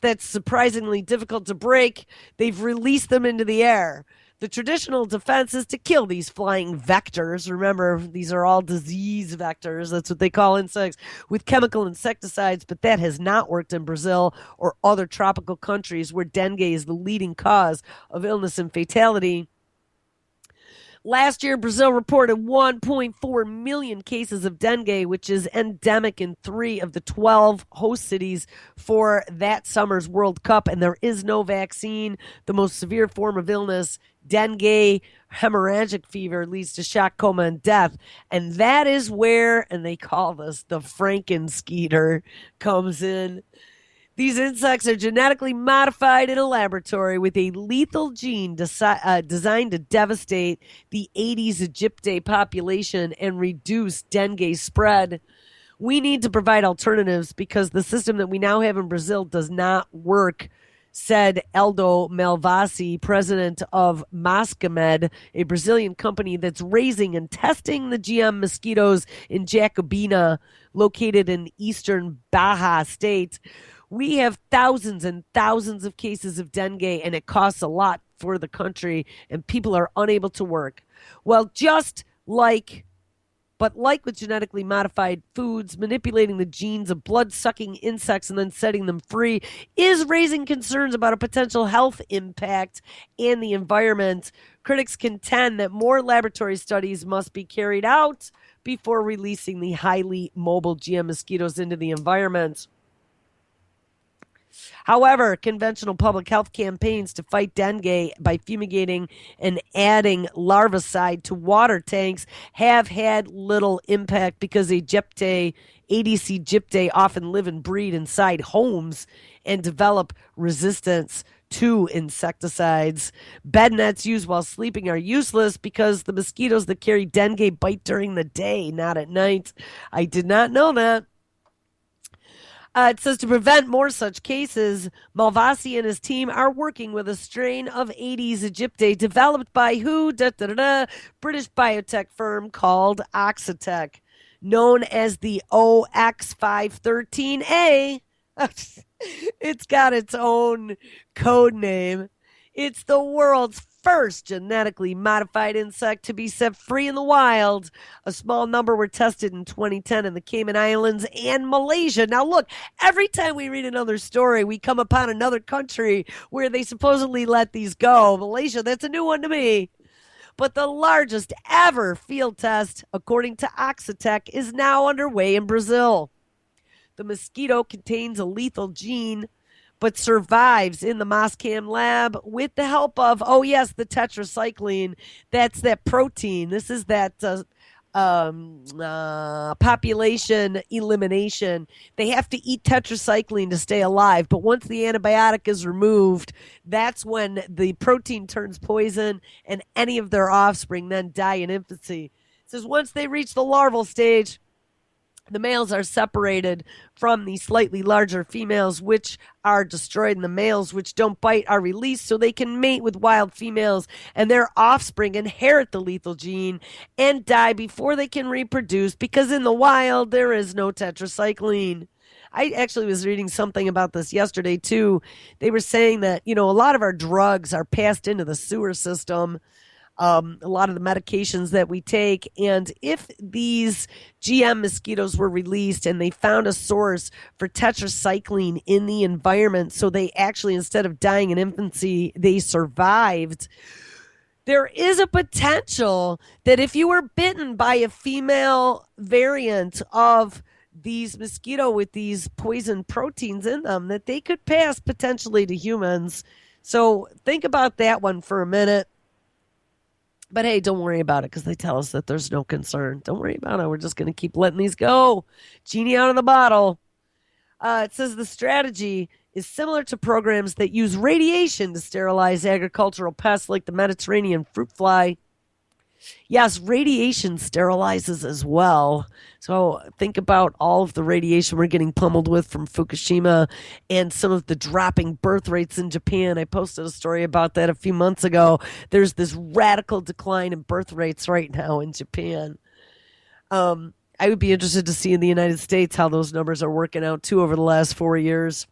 that's surprisingly difficult to break. They've released them into the air. The traditional defense is to kill these flying vectors. Remember, these are all disease vectors. That's what they call insects, with chemical insecticides. But that has not worked in Brazil or other tropical countries where dengue is the leading cause of illness and fatality. Last year, Brazil reported 1.4 million cases of dengue, which is endemic in 3 of the 12 host cities for that summer's World Cup, and there is no vaccine. The most severe form of illness, dengue hemorrhagic fever, leads to shock, coma, and death. And that is where, and they call this the Frankenskeeter, comes in. These insects are genetically modified in a laboratory with a lethal gene designed to devastate the Aedes aegypti population and reduce dengue spread. We need to provide alternatives because the system that we now have in Brazil does not work, said Eldo Malvasi, president of Mascamed, a Brazilian company that's raising and testing the GM mosquitoes in Jacobina, located in eastern Bahia state. We have thousands and thousands of cases of dengue, and it costs a lot for the country, and people are unable to work. Well, like with genetically modified foods, manipulating the genes of blood-sucking insects and then setting them free is raising concerns about a potential health impact and the environment. Critics contend that more laboratory studies must be carried out before releasing the highly mobile GM mosquitoes into the environment. However, conventional public health campaigns to fight dengue by fumigating and adding larvicide to water tanks have had little impact because Aedes aegypti often live and breed inside homes and develop resistance to insecticides. Bed nets used while sleeping are useless because the mosquitoes that carry dengue bite during the day, not at night. I did not know that. It says to prevent more such cases, Malvasi and his team are working with a strain of Aedes aegypti developed by who? British biotech firm called Oxitec. known as the OX513A. It's got its own code name. It's the world's first genetically modified insect to be set free in the wild. A small number were tested in 2010 in the Cayman Islands and Malaysia. Now, look, every time we read another story, we come upon another country where they supposedly let these go. Malaysia, that's a new one to me. But the largest ever field test, according to Oxitec, is now underway in Brazil. The mosquito contains a lethal gene but survives in the Moscam lab with the help of, oh, yes, the tetracycline. That's that protein. This is that population elimination. They have to eat tetracycline to stay alive. But once the antibiotic is removed, that's when the protein turns poison and any of their offspring then die in infancy. It says once they reach the larval stage, the males are separated from the slightly larger females, which are destroyed, and the males, which don't bite, are released so they can mate with wild females, and their offspring inherit the lethal gene and die before they can reproduce because in the wild there is no tetracycline. I actually was reading something about this yesterday, too. They were saying that, a lot of our drugs are passed into the sewer system. A lot of the medications that we take. And if these GM mosquitoes were released and they found a source for tetracycline in the environment, so they actually, instead of dying in infancy, they survived, there is a potential that if you were bitten by a female variant of these mosquito with these poison proteins in them, that they could pass potentially to humans. So think about that one for a minute. But hey, don't worry about it because they tell us that there's no concern. Don't worry about it. We're just going to keep letting these go. Genie out of the bottle. It says the strategy is similar to programs that use radiation to sterilize agricultural pests like the Mediterranean fruit fly. Yes, radiation sterilizes as well. So think about all of the radiation we're getting pummeled with from Fukushima and some of the dropping birth rates in Japan. I posted a story about that a few months ago. There's this radical decline in birth rates right now in Japan. I would be interested to see in the United States how those numbers are working out too over the last 4 years.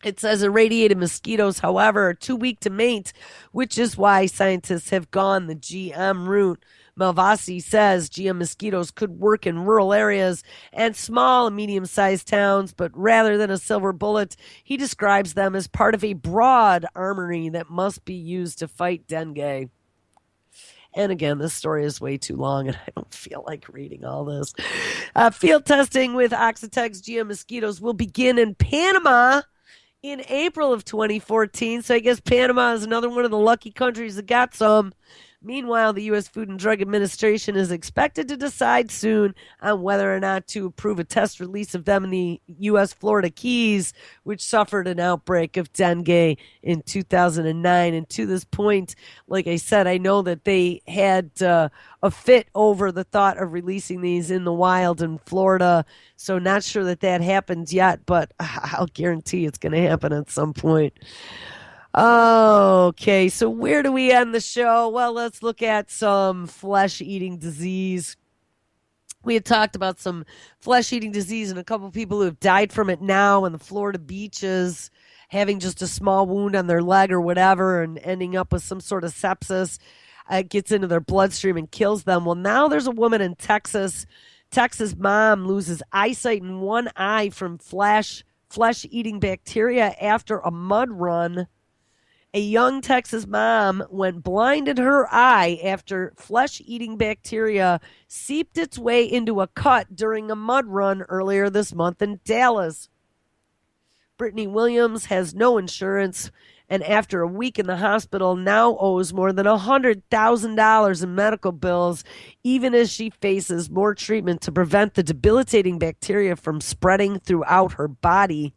It says irradiated mosquitoes, however, are too weak to mate, which is why scientists have gone the GM route. Malvasi says GM mosquitoes could work in rural areas and small and medium-sized towns, but rather than a silver bullet, he describes them as part of a broad armory that must be used to fight dengue. And again, this story is way too long, and I don't feel like reading all this. Field testing with Oxitec's GM mosquitoes will begin in Panama in April of 2014. So I guess Panama is another one of the lucky countries that got some. Meanwhile, the U.S. Food and Drug Administration is expected to decide soon on whether or not to approve a test release of them in the U.S. Florida Keys, which suffered an outbreak of dengue in 2009. And to this point, like I said, I know that they had a fit over the thought of releasing these in the wild in Florida. So not sure that happened yet, but I'll guarantee it's going to happen at some point. Okay, so where do we end the show? Well, let's look at some flesh-eating disease. We had talked about some flesh-eating disease and a couple of people who have died from it now on the Florida beaches, having just a small wound on their leg or whatever and ending up with some sort of sepsis. It gets into their bloodstream and kills them. Well, now there's a woman in Texas. Texas mom loses eyesight in one eye from flesh-eating bacteria after a mud run. A young Texas mom went blind in her eye after flesh-eating bacteria seeped its way into a cut during a mud run earlier this month in Dallas. Brittany Williams has no insurance and after a week in the hospital now owes more than $100,000 in medical bills, even as she faces more treatment to prevent the debilitating bacteria from spreading throughout her body.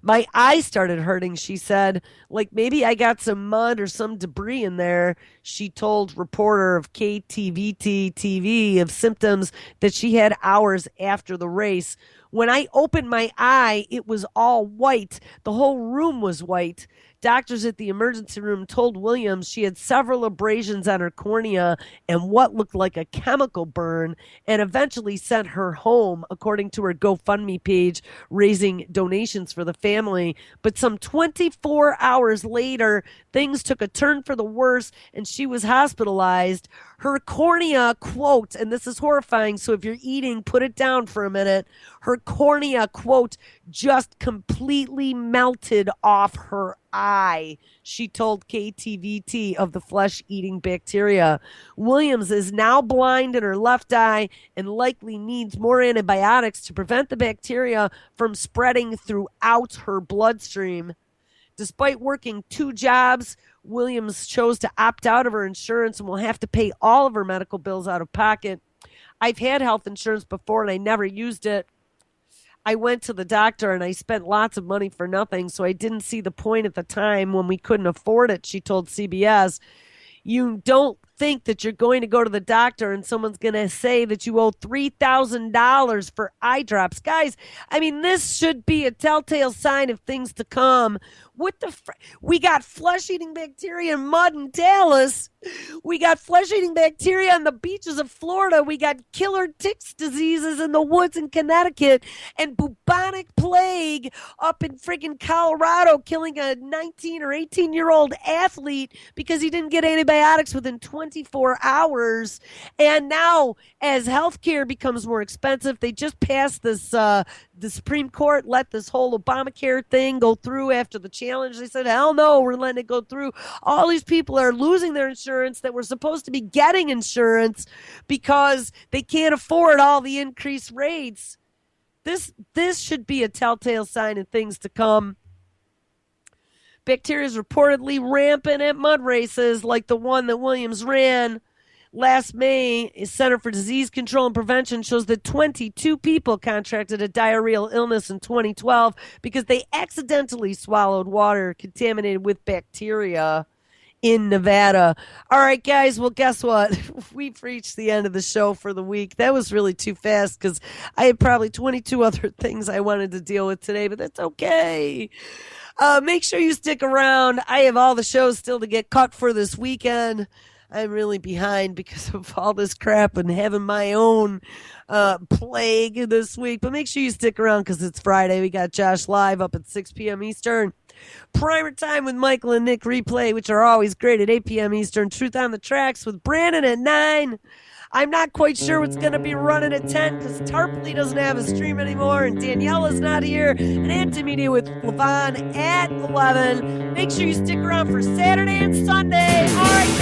My eye started hurting, she said, like maybe I got some mud or some debris in there. She told reporter of KTVT TV of symptoms that she had hours after the race. When I opened my eye, it was all white. The whole room was white. Doctors at the emergency room told Williams she had several abrasions on her cornea and what looked like a chemical burn, and eventually sent her home, according to her GoFundMe page, raising donations for the family. But some 24 hours later, things took a turn for the worse, and she was hospitalized. Her cornea, quote, and this is horrifying, so if you're eating, put it down for a minute. Her cornea, quote, just completely melted off her eye, she told KTVT of the flesh-eating bacteria. Williams is now blind in her left eye and likely needs more antibiotics to prevent the bacteria from spreading throughout her bloodstream. Despite working 2 jobs, Williams chose to opt out of her insurance and will have to pay all of her medical bills out of pocket. I've had health insurance before and I never used it. I went to the doctor and I spent lots of money for nothing, so I didn't see the point at the time when we couldn't afford it, she told CBS. You don't think that you're going to go to the doctor and someone's going to say that you owe $3,000 for eye drops. Guys, I mean, this should be a telltale sign of things to come. What the we got flesh-eating bacteria in mud in Dallas. We got flesh-eating bacteria on the beaches of Florida. We got killer ticks diseases in the woods in Connecticut, and bubonic plague up in freaking Colorado, killing a 19 or 18-year-old athlete because he didn't get antibiotics within 24 hours. And now, as healthcare becomes more expensive, they just passed this. The Supreme Court let this whole Obamacare thing go through after the challenge. They said, hell no, we're letting it go through. All these people are losing their insurance that were supposed to be getting insurance because they can't afford all the increased rates. This should be a telltale sign of things to come. Bacteria is reportedly rampant at mud races like the one that Williams ran last May. The Center for Disease Control and Prevention shows that 22 people contracted a diarrheal illness in 2012 because they accidentally swallowed water contaminated with bacteria in Nevada. All right, guys. Well, guess what? We've reached the end of the show for the week. That was really too fast because I had probably 22 other things I wanted to deal with today, but that's okay. Make sure you stick around. I have all the shows still to get cut for this weekend. I'm really behind because of all this crap and having my own plague this week. But make sure you stick around because it's Friday. We got Josh live up at 6 p.m. Eastern. Primer Time with Michael and Nick replay, which are always great at 8 p.m. Eastern. Truth on the Tracks with Brandon at 9. I'm not quite sure what's going to be running at 10 because Tarpley doesn't have a stream anymore and Daniela's not here. And Antimedia with Levon at 11. Make sure you stick around for Saturday and Sunday. All right,